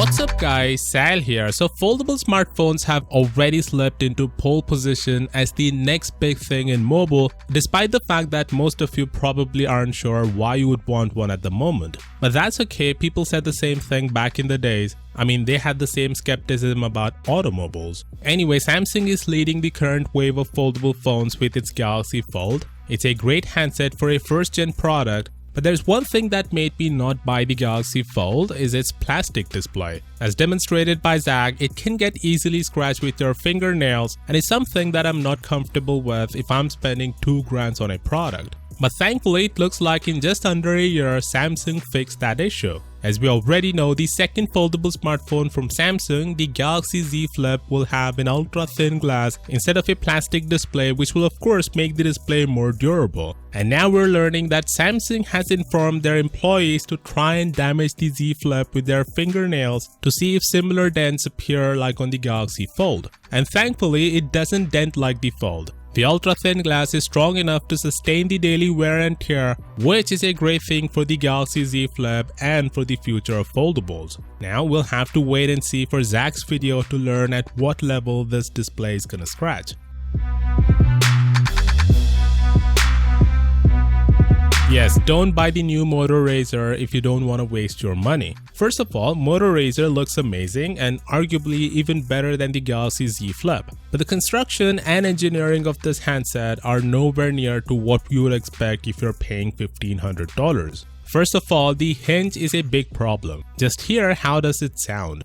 What's up guys, Sal here. So foldable smartphones have already slipped into pole position as the next big thing in mobile, despite the fact that most of you probably aren't sure why you would want one at the moment. But that's okay, people said the same thing back in the days. I mean, they had the same skepticism about automobiles. Anyway, Samsung is leading the current wave of foldable phones with its Galaxy Fold. It's a great handset for a first-gen product. But there's one thing that made me not buy the Galaxy Fold is its plastic display. As demonstrated by Zach, it can get easily scratched with your fingernails and is something that I'm not comfortable with if I'm spending $2 on a product. But thankfully, it looks like in just under a year, Samsung fixed that issue. As we already know, the second foldable smartphone from Samsung, the Galaxy Z Flip, will have an ultra-thin glass instead of a plastic display, which will of course make the display more durable. And now we're learning that Samsung has informed their employees to try and damage the Z Flip with their fingernails to see if similar dents appear like on the Galaxy Fold. And thankfully, it doesn't dent like the Fold. The ultra-thin glass is strong enough to sustain the daily wear and tear, which is a great thing for the Galaxy Z Flip and for the future of foldables. Now we'll have to wait and see for Zach's video to learn at what level this display is gonna scratch. Yes, don't buy the new Moto Razr if you don't want to waste your money. First of all, Moto Razr looks amazing and arguably even better than the Galaxy Z Flip. But the construction and engineering of this handset are nowhere near to what you would expect if you're paying $1,500. First of all, the hinge is a big problem. Just hear how does it sound.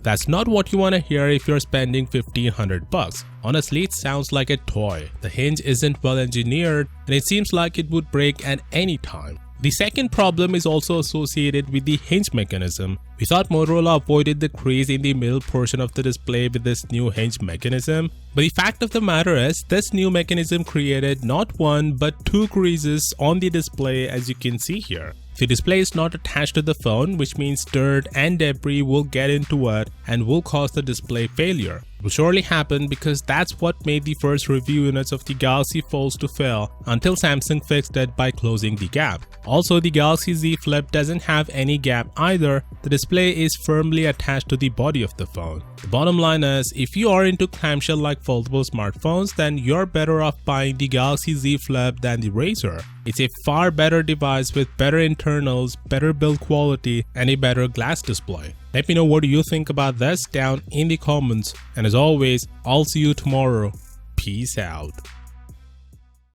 That's not what you want to hear if you're spending $1,500. Honestly, it sounds like a toy. The hinge isn't well engineered and it seems like it would break at any time. The second problem is also associated with the hinge mechanism. We thought Motorola avoided the crease in the middle portion of the display with this new hinge mechanism, but the fact of the matter is this new mechanism created not one but two creases on the display, as you can see here. The display is not attached to the phone, which means dirt and debris will get into it and will cause the display failure. It will surely happen because that's what made the first review units of the Galaxy Folds to fail until Samsung fixed it by closing the gap. Also, the Galaxy Z Flip doesn't have any gap either. The display is firmly attached to the body of the phone. The bottom line is, if you are into clamshell-like foldable smartphones, then you're better off buying the Galaxy Z Flip than the Razr. It's a far better device with better internals, better build quality, and a better glass display. Let me know what you think about this down in the comments. And as always, I'll see you tomorrow. Peace out.